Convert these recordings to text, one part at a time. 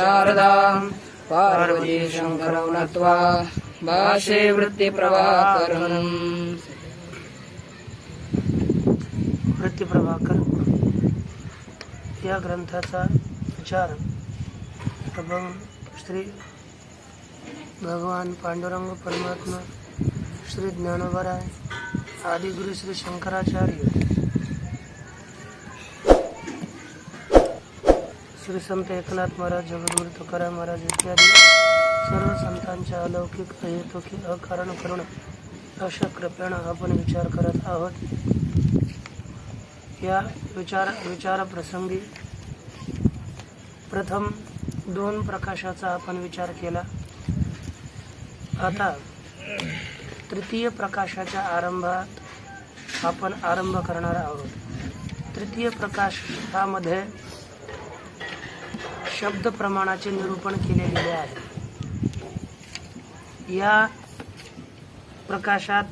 शारदां पार्वती शंकरौ नत्वा भाषे वृत्तिप्रभाकरम्। वृत्तिप्रभाकर या ग्रंथाचा विचार आपण श्री भगवान पांडुरंग परमात्मा, श्री ज्ञानोबराय, आदिगुरु श्री शंकराचार्य, श्री संत एकनाथ महाराज, जगद्गुरु तुकाराम महाराज इत्यादी सर्व संतांच्या अलौकिक अहेतुकी अकारण करुण अशा कृपेण आपण विचार करत आहोत। या विचार प्रसंगी प्रथम 2 प्रकाशाचा आपण विचार केला। आता तृतीय प्रकाशाच्या आरंभात आपण आरंभ करणार आहोत। तृतीय प्रकाशामध्ये शब्द प्रमाणाचे निरूपण केले गेले आहे। या प्रकाशात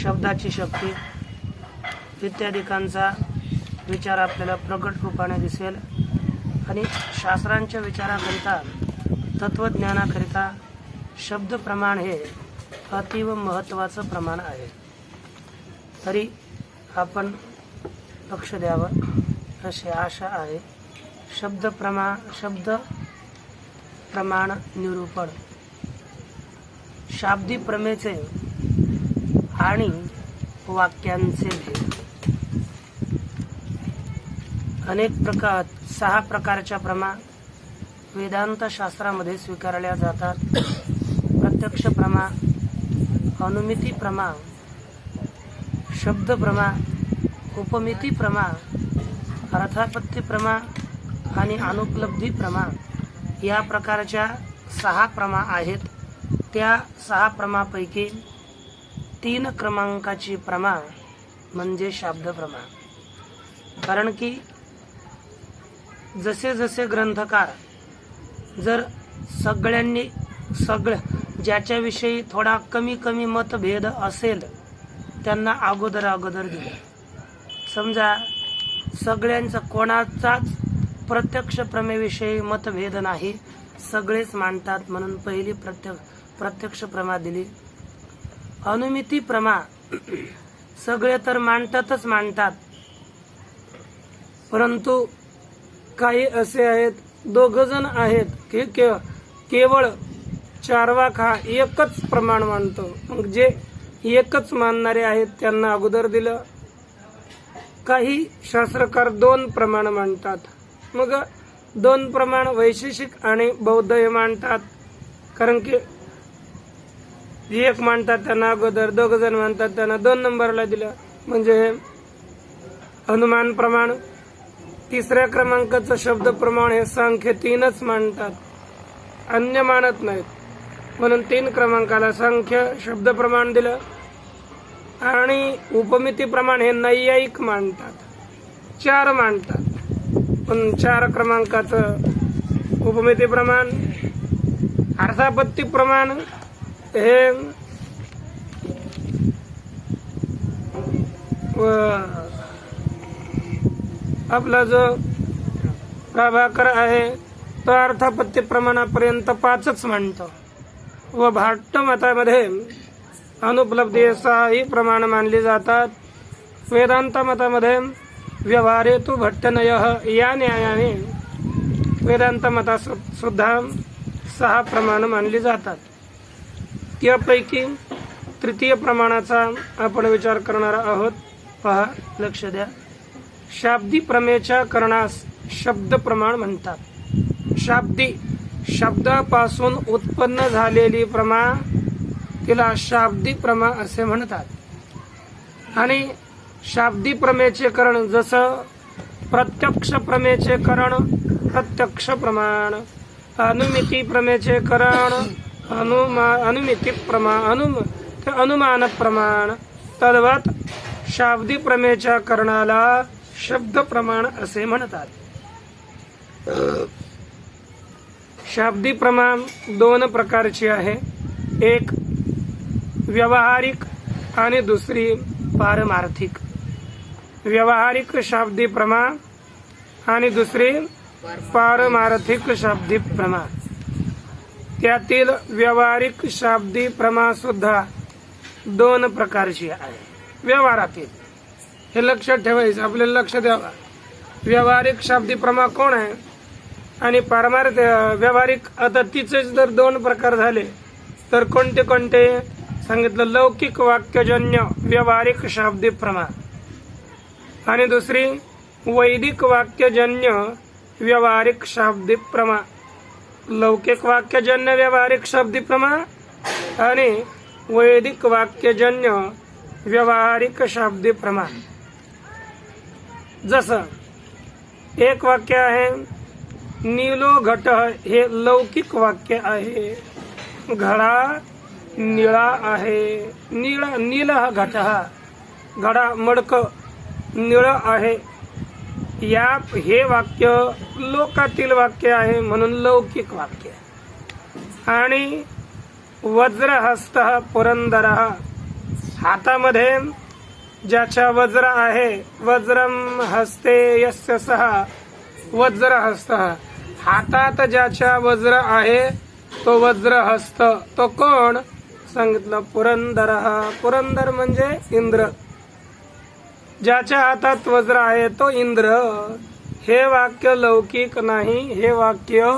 शब्दाची शक्ती इत्यादिकांचा विचार आपल्याला प्रकट रूपाने दिसेल आणि शास्त्रांच्या विचाराकरिता, तत्वज्ञानाकरिता शब्द प्रमाण हे अतीव महत्त्वाचं प्रमाण आहे। तरी आपण लक्ष द्यावं अशी आशा आहे। शब्द प्रमाण निरूपण, शाब्दी प्रमेचे आणि वाक्यांचे भेद। अनेक 6 प्रकारच्या प्रमा वेदांत शास्त्रामध्ये स्वीकारल्या जातात। प्रत्यक्ष प्रमा, अनुमिती प्रमा, शब्द प्रमा, उपमिती प्रमा, अर्थापत्ती प्रमा आणि अनुपलब्धी प्रमा या प्रकारच्या 6 प्रमा आहेत। त्या 6 प्रमापैकी 3 क्रमांकाची प्रमा म्हणजे शब्द प्रमा। कारण की जसे जसे ग्रंथकार जर ज्याच्याविषयी थोडा कमी मतभेद असेल त्यांना अगोदर दिले। समजा सगळ्यांचा कोणाचाच प्रत्यक्ष प्रमेविषयी मतभेद नाही, सगळेच मानतात म्हणून पहिली प्रत्यक्ष प्रमा दिली। अनुमिती प्रमा सगळे तर मानतात, परंतु काही असे आहेत, 2 जण आहेत की केवळ चार्वाक एकच प्रमाण मानतो। मग जे एकच मानणारे आहेत त्यांना अगोदर दिलं। काही शास्त्रकार 2 प्रमाण मानतात, मग 2 प्रमाण वैशेषिक आणि बौद्ध हे मानतात। कारण की एक मानतात त्यांना अगोदर, 2 जण मानतात त्यांना 2 नंबरला दिलं, म्हणजे अनुमान प्रमाण। 3ऱ्या क्रमांकाचं शब्द प्रमाण हे सांख्य 3च मानतात, अन्य मानत नाहीत, म्हणून 3 क्रमांकाला सांख्य शब्द प्रमाण दिलं। आणि उपमिती प्रमाण हे नैयायिक मानतात, 4 मानतात, पण 4 क्रमांकाचं उपमिती प्रमाण। अर्थापत्ती प्रमाण हे आपला जो प्रभाकर आहे तो अर्थापत्ती प्रमाणापर्यंत 5च मानतो व भाट्ट मतामध्ये अनुपलब्धी 6 प्रमाण मानली जातात। वेदांत मतामध्ये व्यवहारेतु भट्टनयः या न्यायाने वेदांत मतात सुद्धा 6 प्रमाण मानली जातात। त्यापैकी तृतीय प्रमाणाचा आपण विचार करणार आहोत। पहा, लक्ष द्या। शाब्दी प्रमेच्या करणास शब्द प्रमाण म्हणतात। शाब्दी शब्दापासून उत्पन्न झालेली प्रमा तिला शाब्दी प्रमा असे म्हणतात। आणि शाब्दी प्रमेचे करण जसं प्रत्यक्ष प्रमेचे करण प्रत्यक्ष प्रमाण, अनुमिती प्रमेचे करण अनुमिती अनुमान प्रमाण, तद्वत शाब्दी प्रमेच्या करणाला शब्द प्रमाण असे म्हणतात। शाब्दी प्रमाण 2 प्रकारची आहे, एक व्यावहारिक आणि दुसरी पारमार्थिक। व्यावहारिक शाब्दी प्रमा आणि दुसरी पारमार्थिक शाब्दिक प्रमा. त्यातील व्यावहारिक शाब्दी प्रमा सुद्धा दोन प्रकारची आहे. व्यवहारातील हे लक्षात ठेवायचं, आपल्याला लक्ष द्यावा. व्यावहारिक शाब्दी प्रमा कोण आहे आणि पारमार्थ व्यावहारिक. आता तिचे जर दोन प्रकार झाले तर कोणते कोणते सांगितलं. लौकिक वाक्यजन्य व्यावहारिक शाब्दी प्रमा आणि दुसरी वैदिक वाक्यजन्य व्यावहारिक शाब्दी प्रमा. लौकिक वाक्यजन्य व्यावहारिक शाब्दी प्रमा आणि वैदिक वाक्यजन्य व्यावहारिक शाब्दी प्रमा. जसं एक वाक्य आहे नीलो घट, हे लौकिक वाक्य आहे. घडा निळा आहे. नील हा घट, हा घडा मडक निळ आहे. हे वाक्य लोकातील वाक्य आहे म्हणून लौकिक वाक्य. आणि वज्रहस्त पुरंदर, हातामध्ये ज्याच्या वज्र आहे. वज्रम हस्ते यस्य सह वज्रहस्त, हातात ज्याच्या वज्र आहे तो वज्रहस्त. तो कोण सांगितलं. पुरंदर. पुरंदर म्हणजे इंद्र. ज्याच्या हातात वज्र आहे तो इंद्र. हे वाक्य लौकिक नाही, हे वाक्य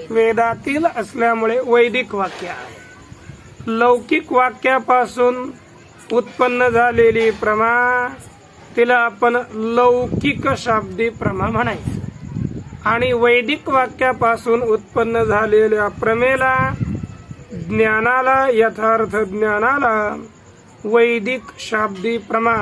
वेदातील असल्यामुळे वैदिक वाक्य आहे. लौकिक वाक्यापासून उत्पन्न झालेली प्रमा तिला आपण लौकिक शाब्दी प्रमा म्हणायचं. आणि वैदिक वाक्यापासून उत्पन्न झालेल्या प्रमेला, ज्ञानाला, यथार्थ ज्ञानाला वैदिक शाब्दी प्रमा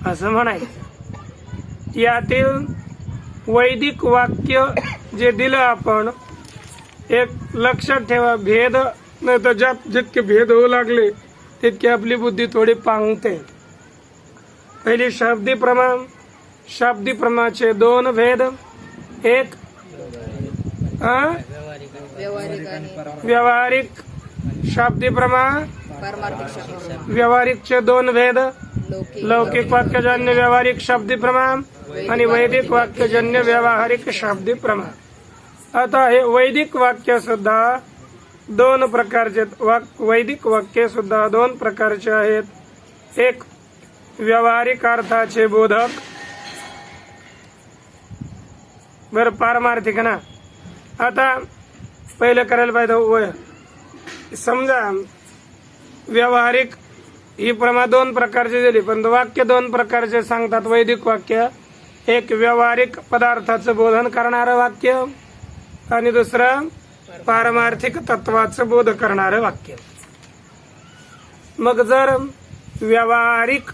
असं म्हणायचं. यातील वैदिक वाक्य जे दिलं आपण, एक लक्षात ठेवा, भेद नाही तर जितके भेद होऊ लागले तितकी आपली बुद्धी थोडी पांगते. पहिली शाब्दी प्रमा. शाब्दी प्रमाचे दोन भेद. एक व्यावहारिक शाब्दी प्रमा. व्यावहारिकचे दोन भेद. लौकिक वाक्यजन्य व्यावहारिक शाब्दी प्रमा आणि वैदिक वाक्यजन्य व्यावहारिक शाब्दी प्रमा. आता हे वैदिक वाक्य सुद्धा दोन प्रकारचे. वैदिक वाक्य सुद्धा दोन प्रकारचे आहेत. एक व्यावहारिक अर्थाचे बोधक. बरं, पारमार्थिक ना. आता पहिलं करायला पाहिजे. समजा व्यावहारिक ही प्रमा दोन प्रकारची दिली, पण वाक्य दोन प्रकारचे सांगतात. वैदिक वाक्य एक व्यावहारिक पदार्थाचं बोधन करणारं वाक्य आणि दुसरं पारमार्थिक तत्वाचं बोध करणारं वाक्य. मग जर व्यावहारिक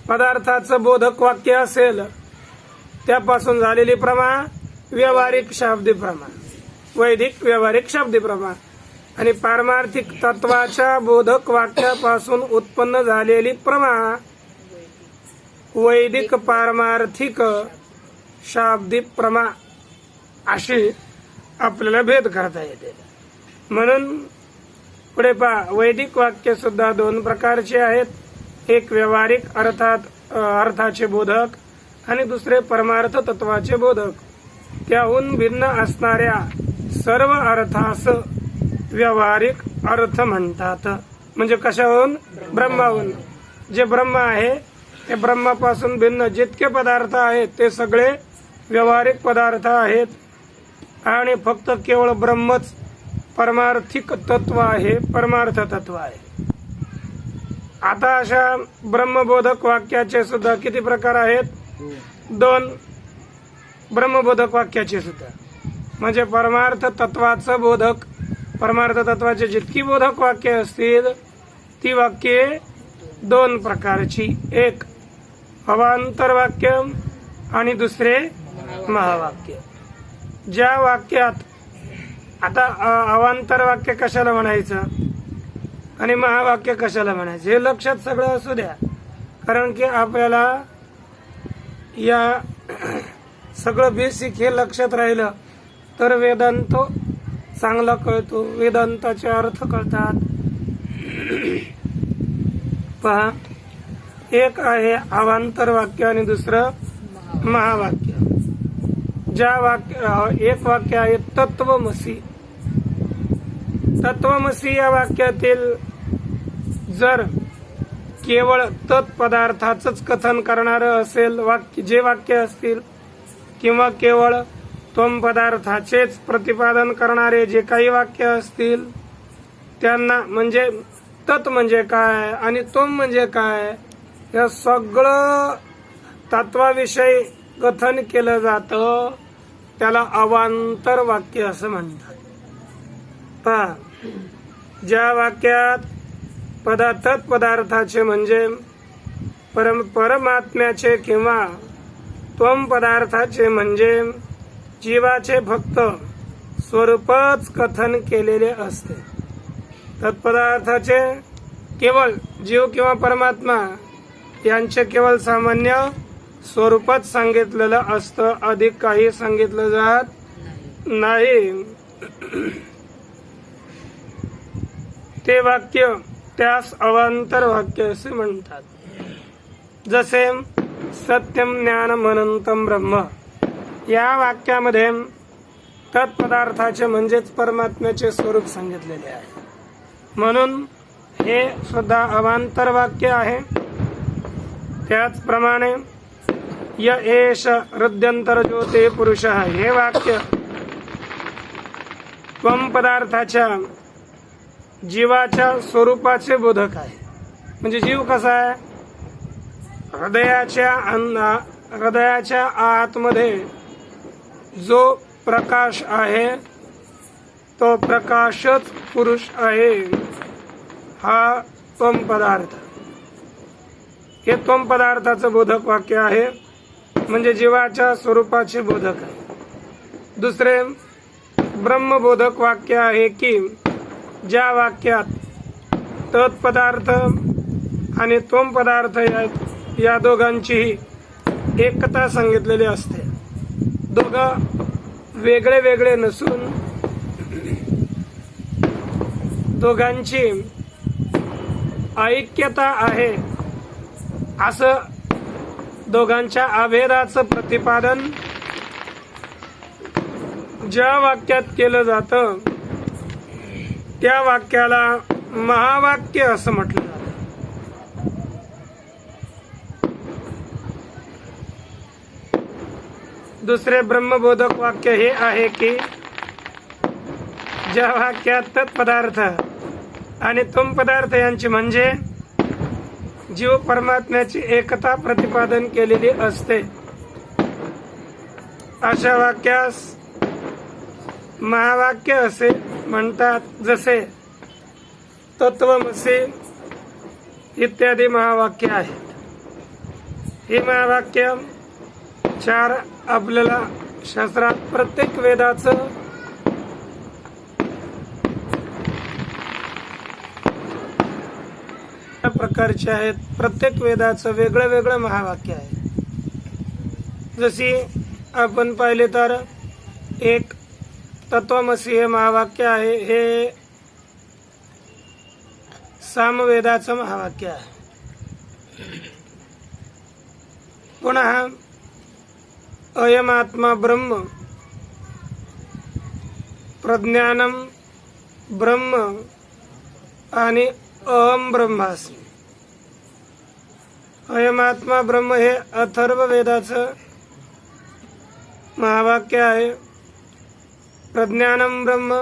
पदार्थाचं बोधक वाक्य असेल त्यापासून झालेली प्रमा व्यावहारिक शाब्दी प्रमा, वैदिक व्यावहारिक शाब्दी प्रमा. आणि पारमार्थिक तत्वाच्या बोधक वाक्यापासून उत्पन्न झालेली प्रमा वैदिक पारमार्थिक शाब्दी प्रमा अशी आपल्याला भेद करता येते. म्हणून पुढे पहा, वैदिक वाक्य सुद्धा दोन प्रकारचे आहेत. एक व्यावहारिक अर्थाचे बोधक आणि दुसरे परमार्थ तत्वाचे बोधक. त्याहून भिन्न असणाऱ्या सर्व अर्थास व्यावहारिक अर्थ म्हणतात. म्हणजे कशाहून? ब्रह्माहून. जे ब्रह्म आहे ते ब्रह्मापासून भिन्न जितके पदार्थ आहेत ते सगळे व्यावहारिक पदार्थ आहेत. आणि फक्त केवळ ब्रह्मच परमार्थिक तत्व आहे, परमार्थ तत्व आहे. आता अशा ब्रह्मबोधक वाक्याचे सुद्धा किती प्रकार आहेत? दोन. ब्रह्मबोधक वाक्याचे सुद्धा म्हणजे परमार्थ तत्वाचं बोधक. परमार्थ तत्वाचे जितकी बोधक वाक्य असतील ती वाक्ये दोन प्रकारची. एक अवांतर वाक्य आणि दुसरे महावाक्य. ज्या वाक्यात आता अवांतर वाक्य कशाला म्हणायचं आणि महावाक्य कशाला म्हणायचं हे लक्षात सगळं असू द्या. कारण की आपल्याला या सगळं बेसिक हे लक्षात राहिलं तर वेदांत चांगला कळतो, वेदांताचे अर्थ कळतात. पहा, एक आहे अवांतर वाक्य आणि दुसरं महावाक्य. एक वाक्य आहे तत्वमसी. तत्वमसी या वाक्यातील जर केवळ तत्पदार्थाचंच कथन करणारं असेल जे वाक्य असतील, किंवा केवळ त्वम पदार्थाचेच प्रतिपादन करणारे जे काही वाक्य असतील, त्यांना म्हणजे तत् म्हणजे काय आणि त्वम म्हणजे काय या सगळं तत्वाविषयी कथन केलं जातं, त्याला अवांतर वाक्य असं म्हणतात. पहा, ज्या वाक्यात तत्पदार्थाचे म्हणजे परमात्म्याचे किंवा त्वम पदार्थाचे म्हणजे जीवाचे फक्त स्वरूपच कथन केलेले असते. तत्पदार्थाचे केवळ जीव किंवा परमात्मा यांचे केवळ सामान्य स्वरूपच सांगितलेलं असतं, अधिक काही सांगितलं जात नाही. ते वाक्य त्यास अवांतर वाक्य असे म्हणतात. जसे सत्यम ज्ञानम अनंतम ब्रह्म या वाक्यामध्ये तत्पदार्थाचे म्हणजेच परमात्म्याचे स्वरूप सांगितलेले आहे, म्हणून हे सुद्धा अवांतर वाक्य आहे. त्याचप्रमाणे य एष हृद्यंतर ज्योते पुरुष हे वाक्य त्वम पदार्थाच्या जीवाच्या स्वरूपाचे बोधक आहे. म्हणजे जीव कसा आहे, हृदयाच्या आतमध्ये जो प्रकाश आहे तो प्रकाशच पुरुष आहे. हा त्वम पदार्थ, हे त्वम पदार्थाचं बोधक वाक्य आहे, म्हणजे जीवाच्या स्वरूपाचे बोधक आहे. दुसरे ब्रह्मबोधक वाक्य आहे की ज्या वाक्यात तत्पदार्थ आणि त्वम पदार्थ या दोघांचीही एकता सांगितलेली असते. दोघं वेगळे वेगळे नसून दोघांची ऐक्यता आहे, असं दोघांच्या अभेदाचं प्रतिपादन ज्या वाक्यात केलं जातं त्या वाक्याला महावाक्य असं म्हटलं जातं. दुसरे ब्रह्मबोधक वाक्य हे आहे की ज्या वाक्यात तत्पदार्थ आणि त्वम पदार्थ यांची म्हणजे जीव परमात्म्याची एकता प्रतिपादन केलेली असते, अशा वाक्यास महावाक्य असे म्हणतात. जसे तत्वमसी इत्यादी महावाक्य आहेत. ही महावाक्य 4 आपल्याला शास्त्रात प्रत्येक वेदाचं प्रकारचे आहेत. प्रत्येक वेदाचं वेगळं वेगळं महावाक्य आहे. जशी आपण पाहिले तर एक तत्वमसी हे महावाक्य आहे, हे सामवेदाचं महावाक्य आहे. पुन्हा अयमात्मा ब्रह्म, प्रज्ञानम ब्रह्म आणि अहम ब्रह्मास्मी. अयमात्मा ब्रह्म हे अथर्व वेदाचं महावाक्य आहे. प्रज्ञानम ब्रह्म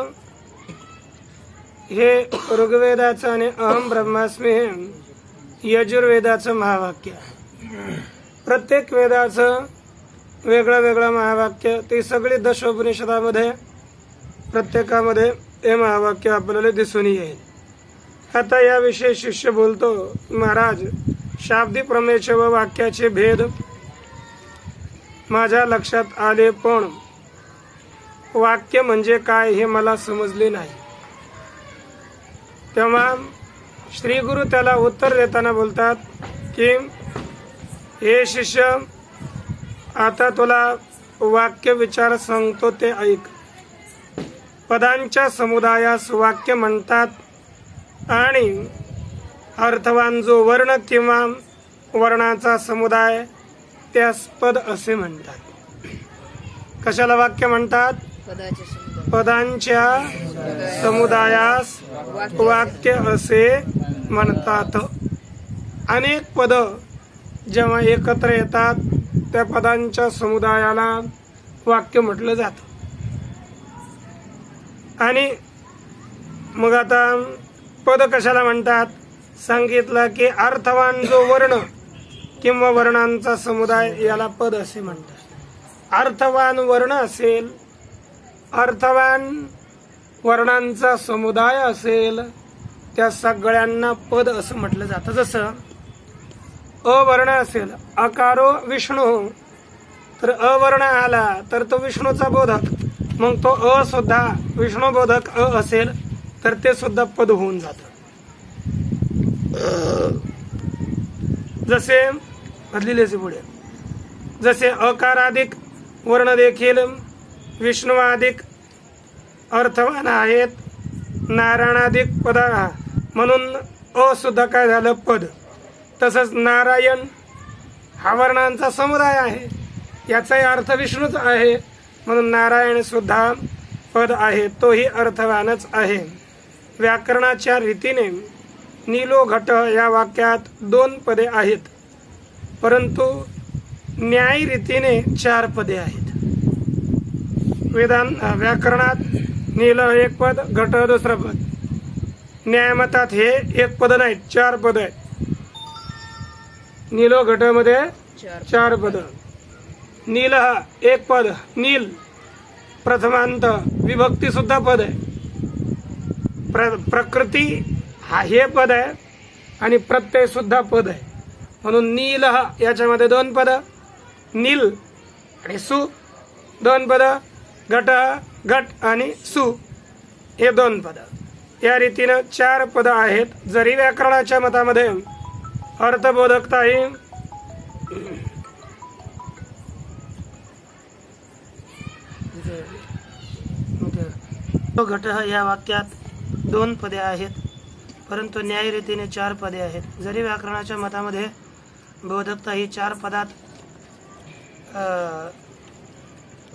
हे ऋग्वेदाचं आणि अहम ब्रह्मास्मी हे यजुर्वेदाचं महावाक्य आहे. प्रत्येक वेदाचं वेगळं वेगळं महावाक्य, ते सगळे दशोपनिषदामध्ये प्रत्येकामध्ये हे महावाक्य आपल्याला दिसून येईल. आता याविषयी शिष्य बोलतो, महाराज शाब्दी प्रमेयचे व वाक्याचे भेद माझ्या लक्षात आले, पण वाक्य म्हणजे काय हे मला समजले नाही. तेव्हा श्री गुरु त्याला उत्तर देताना बोलतात की हे शिष्य, आता तुला वाक्य विचार सांगतो ते ऐक. पदांच्या समुदायास वाक्य म्हणतात आणि अर्थवान जो वर्ण किंवा वर्णाचा समुदाय त्यास पद असे म्हणतात. कशाला वाक्य म्हणतात? पदाचे समुदाय. पदांच्या समुदायास वाक्य असे म्हणतात. अनेक पद जेव्हा एकत्र येतात त्या पदांच्या समुदायाला वाक्य म्हटलं जातं. आणि मग आता पद कशाला म्हणतात? सांगितलं की अर्थवान जो वर्ण किंवा वर्णांचा समुदाय याला पद असे म्हणतात. अर्थवान वर्ण असेल, अर्थवान वर्णांचा समुदाय असेल, त्या सगळ्यांना पद असं म्हटलं जातं. जसं अवर्ण असेल, अकारो विष्णू, तर अवर्ण आला तर तो विष्णूचा बोधक, मग तो अ सुद्धा विष्णू बोधक अ असेल तर ते सुद्धा पद होऊन जातं. जसे बदलिलेचे पुढे, जसे अकाराधिक वर्ण देखील विष्णुवाधिक अर्थवान आहेत, नारायणाधिक पद म्हणून अ सुद्धा काय झालं? पद. तसंच नारायण हा वर्णांचा समुदाय आहे, याचाही अर्थ विष्णूच आहे, म्हणून नारायण सुद्धा पद आहे, तोही अर्थवानच आहे. व्याकरणाच्या रीतीने नीलो घट या वाक्यात 2 पदे आहेत, परंतु न्याय रीतीने 4 पदे आहेत. व्याकरणात नील एक पद, घट दुसरं पद. न्यायमतात हे एक पद नाही, 4 पद आहे. नीलो घटामध्ये 4 पद. नील हा एक पद, नील प्रथमांत, विभक्ती सुद्धा पद आहे. प्रकृती हा हे पद आहे आणि प्रत्यय सुद्धा पद आहे, म्हणून नील हा याच्यामध्ये 2 पद, नील आणि सु 2 पद, घट घट आणि सु हे 2 पद. या रीतीनं 4 पद आहेत. जरी व्याकरणाच्या मतामध्ये अर्थबोधकता ही घट या वाक्यात 2 पदे आहेत, परंतु न्याय रीतीने 4 पदे आहेत. जरी व्याकरणाच्या मतामध्ये बोधकता ही 4 पदात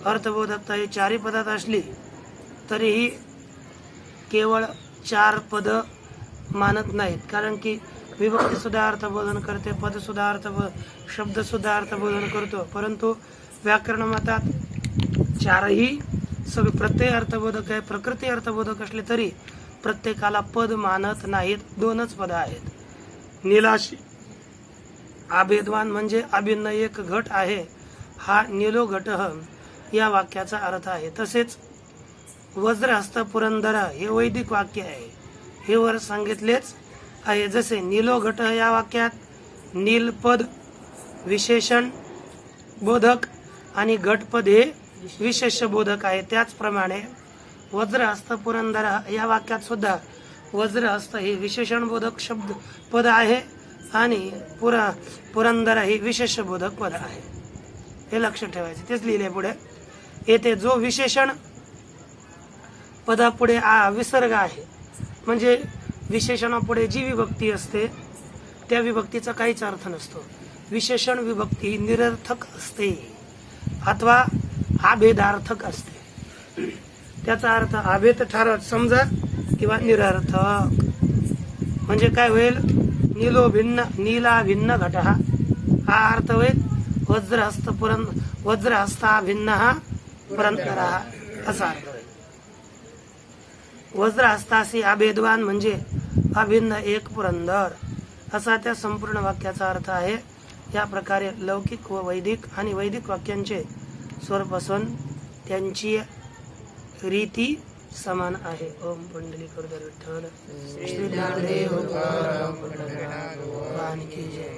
अर्थबोधकता ही 4ही पदात असली तरीही केवळ 4 पद मानत नाहीत, कारण की विभक्ती सुद्धा अर्थबोधन करते, पद सुद्धा शब्द सुद्धा अर्थबोधन करतो. परंतु व्याकरण मतात 4ही सगळे प्रत्यय अर्थबोधक आहे. प्रकृती अर्थबोधक असले तरी प्रत्येकाला पद मानत नाहीत, 2च पद आहेत. नीलाशी आभेदवान म्हणजे अभिन्न एक घट आहे, हा नीलो घट या वाक्याचा अर्थ आहे. तसेच वज्रहस्त पुरंदर हे वैदिक वाक्य आहे, हे वर सांगितलेच आहे. जसे नीलो घट या वाक्यात नीलपद विशेषण बोधक आणि घटपद हे विशेष बोधक आहे. त्याचप्रमाणे वज्रहस्त पुरंदर या वाक्यात सुद्धा वज्रहस्त हे विशेषण बोधक शब्द पद आहे आणि पुरंदर हे विशेष बोधक पद आहे. हे लक्ष ठेवायचे. तेच लिहिले पुढे. येथे जो विशेषण पदापुढे विसर्ग आहे, म्हणजे विशेषणापुढे जी विभक्ती असते त्या विभक्तीचा काहीच अर्थ नसतो. विशेषण विभक्ती निरर्थक असते अथवा आभेदार्थक असते. त्याचा अर्थ आभेद ठरत समजा किंवा निरर्थक. म्हणजे काय होईल? नीलो भिन्न नीला भिन्न घट हा अर्थ होईल. वज्रहस्ता भिन्न हा पुरंदर असा अर्थ होईल. वज्रहस्तासी अभेदवान म्हणजे अभिन्न एक पुरंदर असा त्या संपूर्ण वाक्याचा अर्थ आहे. या प्रकारे लौकिक व वैदिक आणि वैदिक वाक्यांचे स्वरूप असून त्यांची रीती समान आहे. ओम पुंडलीकवरद विठ्ठल श्री ज्ञानदेव की जय.